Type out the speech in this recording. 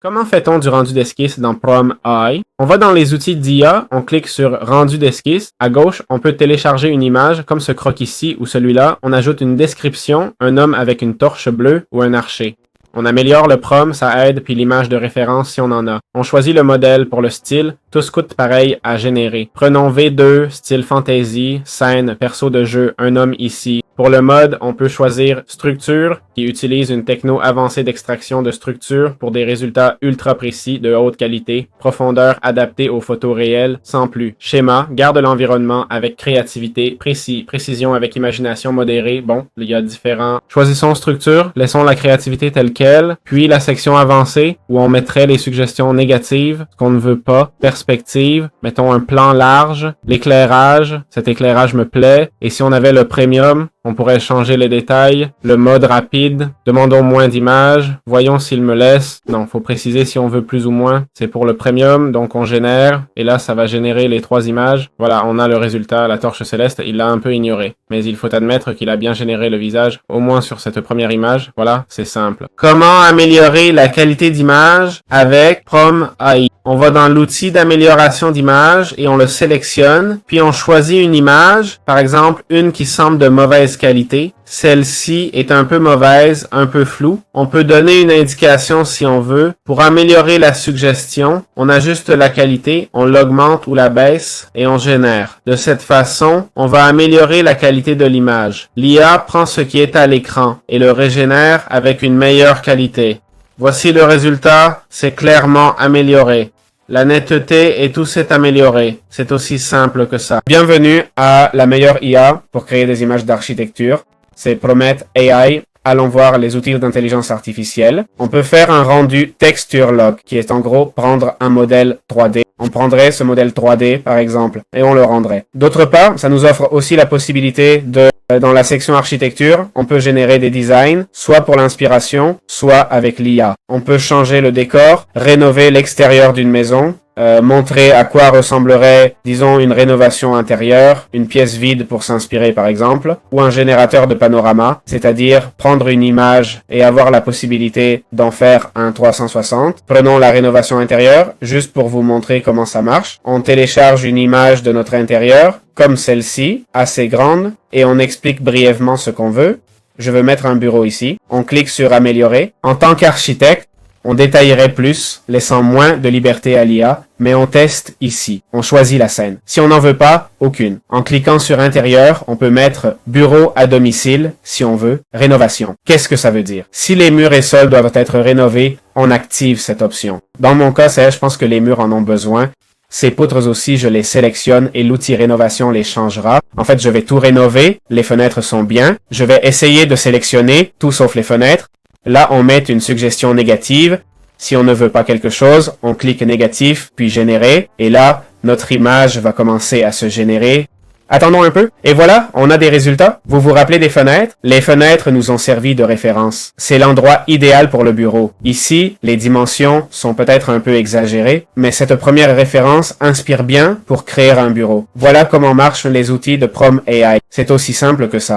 Comment fait-on du rendu d'esquisse dans Prom AI? On va dans les outils d'IA, on clique sur rendu d'esquisse. À gauche, on peut télécharger une image comme ce croquis-ci ou celui-là. On ajoute une description, un homme avec une torche bleue ou un archer. On améliore le prom, ça aide, puis l'image de référence si on en a. On choisit le modèle pour le style, tous coûtent pareil à générer. Prenons V2, style fantasy, scène, perso de jeu, un homme ici. Pour le mode, on peut choisir structure, qui utilise une techno avancée d'extraction de structure pour des résultats ultra précis de haute qualité. Profondeur adaptée aux photos réelles, sans plus. Schéma, garde l'environnement avec créativité, précision avec imagination modérée. Bon, il y a différents. Choisissons structure, laissons la créativité telle quelle, puis la section avancée, où on mettrait les suggestions négatives, ce qu'on ne veut pas. Perspective, mettons un plan large, l'éclairage, cet éclairage me plaît, et si on avait le premium, on pourrait changer les détails, le mode rapide, demandons moins d'images, voyons s'il me laisse. Non, faut préciser si on veut plus ou moins. C'est pour le premium, donc on génère, et là ça va générer les 3 images. Voilà, on a le résultat, la torche céleste, il l'a un peu ignoré. Mais il faut admettre qu'il a bien généré le visage, au moins sur cette première image. Voilà, c'est simple. Comment améliorer la qualité d'image avec Prom AI? On va dans l'outil d'amélioration d'image et on le sélectionne, puis on choisit une image, par exemple une qui semble de mauvaise qualité. Celle-ci est un peu mauvaise, un peu floue. On peut donner une indication si on veut. Pour améliorer la suggestion, on ajuste la qualité, on l'augmente ou la baisse et on génère. De cette façon, on va améliorer la qualité de l'image. L'IA prend ce qui est à l'écran et le régénère avec une meilleure qualité. Voici le résultat, c'est clairement amélioré. La netteté et tout s'est amélioré. C'est aussi simple que ça. Bienvenue à la meilleure IA pour créer des images d'architecture. C'est Promet AI. Allons voir les outils d'intelligence artificielle. On peut faire un rendu texture lock, qui est en gros prendre un modèle 3D. On prendrait ce modèle 3D, par exemple, et on le rendrait. D'autre part, ça nous offre aussi la possibilité de, dans la section architecture, on peut générer des designs, soit pour l'inspiration, soit avec l'IA. On peut changer le décor, rénover l'extérieur d'une maison, montrer à quoi ressemblerait, disons, une rénovation intérieure, une pièce vide pour s'inspirer par exemple, ou un générateur de panorama, c'est-à-dire prendre une image et avoir la possibilité d'en faire un 360. Prenons la rénovation intérieure, juste pour vous montrer comment ça marche. On télécharge une image de notre intérieur, comme celle-ci, assez grande, et on explique brièvement ce qu'on veut. Je veux mettre un bureau ici. On clique sur améliorer. En tant qu'architecte, on détaillerait plus, laissant moins de liberté à l'IA, mais on teste ici. On choisit la scène. Si on n'en veut pas, aucune. En cliquant sur intérieur, on peut mettre bureau à domicile, si on veut, rénovation. Qu'est-ce que ça veut dire? Si les murs et sols doivent être rénovés, on active cette option. Dans mon cas, je pense que les murs en ont besoin. Ces poutres aussi, je les sélectionne et l'outil rénovation les changera. En fait, je vais tout rénover. Les fenêtres sont bien. Je vais essayer de sélectionner tout sauf les fenêtres. Là, on met une suggestion négative. Si on ne veut pas quelque chose, on clique négatif, puis générer. Et là, notre image va commencer à se générer. Attendons un peu. Et voilà, on a des résultats. Vous vous rappelez des fenêtres? Les fenêtres nous ont servi de référence. C'est l'endroit idéal pour le bureau. Ici, les dimensions sont peut-être un peu exagérées, mais cette première référence inspire bien pour créer un bureau. Voilà comment marchent les outils de Prom AI. C'est aussi simple que ça.